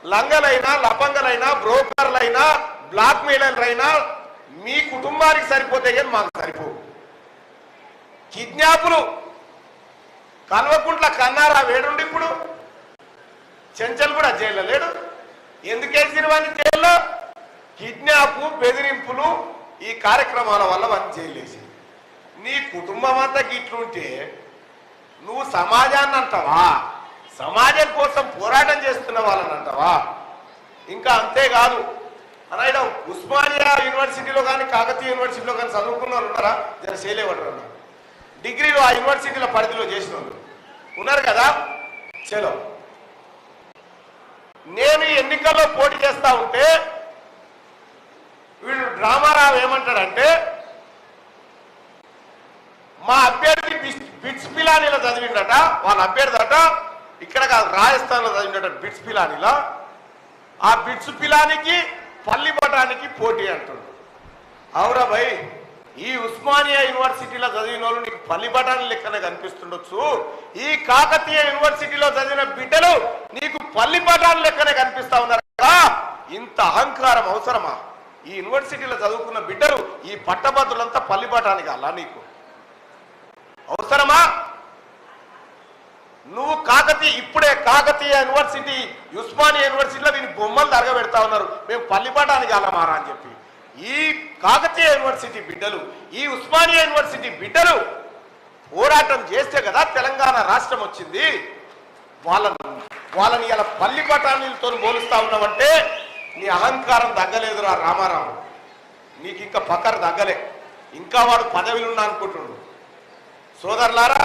లంగలైనా లపంగలైనా బ్రోకర్లైనా black మెయిలర్లైనా మీ కుటుంబానికి సరిపోతే కానీ మాకు సరిపోవు. కిడ్నాపులు కల్వకుంట్ల కన్నారా వేడుండి ఇప్పుడు చెంచల్ కూడా జైల్లో లేడు. ఎందుకేసిరు వాడిని జైల్లో? కిడ్నాప్ బెదిరింపులు ఈ కార్యక్రమాల వల్ల వాడిని జైలు వేసి. నీ కుటుంబం అంతా గిట్లుంటే నువ్వు సమాజాన్ని అంటావా? సమాజం కోసం పోరాటం చేస్తున్న వాళ్ళని అంటావా? ఇంకా అంతేకాదు అన్న, ఉస్మానియా యూనివర్సిటీలో కానీ కాకతీయ యూనివర్సిటీలో కానీ చదువుకున్న వాళ్ళు ఉన్నారా? జర చేయలేవడరు డిగ్రీలో ఆ యూనివర్సిటీల పరిధిలో చేసిన వాళ్ళు ఉన్నారు కదా. చలో, నేను ఎన్నికల్లో పోటీ చేస్తా ఉంటే వీడు రామారావు ఏమంటాడంటే, మా అభ్యర్థి బిట్స్ పిలానీలో చదివిండట, వాళ్ళ అభ్యర్థి అట ఇక్కడ కాదు రాజస్థాన్లో చదివిండట బిట్స్ పిలానీలో. ఆ బిట్స్ పిలానికి పల్లి పటానికి పోటీ అంటాడు. అవురా భయ్, ఈ ఉస్మానియా యూనివర్సిటీలో చదివిన వాళ్ళు నీకు పల్లి బఠానీ లెక్కనే కనిపిస్తుండొచ్చు, ఈ కాకతీయ యూనివర్సిటీలో చదివిన బిడ్డలు నీకు పల్లి బఠానీ లెక్కనే కనిపిస్తా ఉన్నారు కదా. ఇంత అహంకారం అవసరమా? ఈ యూనివర్సిటీలో చదువుకున్న బిడ్డలు ఈ పట్టభద్రులంతా పల్లి బఠానీ కాలా? నీకు అవసరమా? నువ్వు ఇప్పుడే కాకతీయ యూనివర్సిటీ ఉస్మానియా యూనివర్సిటీలో దీని బొమ్మలు తరగబెడతా ఉన్నారు, మేము పల్లి బఠానీ కాలమారా అని చెప్పి. ఈ కాకతీయ యూనివర్సిటీ బిడ్డలు ఈ ఉస్మానియా యూనివర్సిటీ బిడ్డలు పోరాటం చేస్తే కదా తెలంగాణ రాష్ట్రం వచ్చింది. వాళ్ళని ఇలా పల్లి బఠానీలతో పోలుస్తా ఉన్నామంటే నీ అహంకారం తగ్గలేదురా రామారావు, నీకు ఇంకా పక్కన తగ్గలే, ఇంకా వాడు పదవిలున్నా అనుకుంటున్నాడు. సోదరులారా,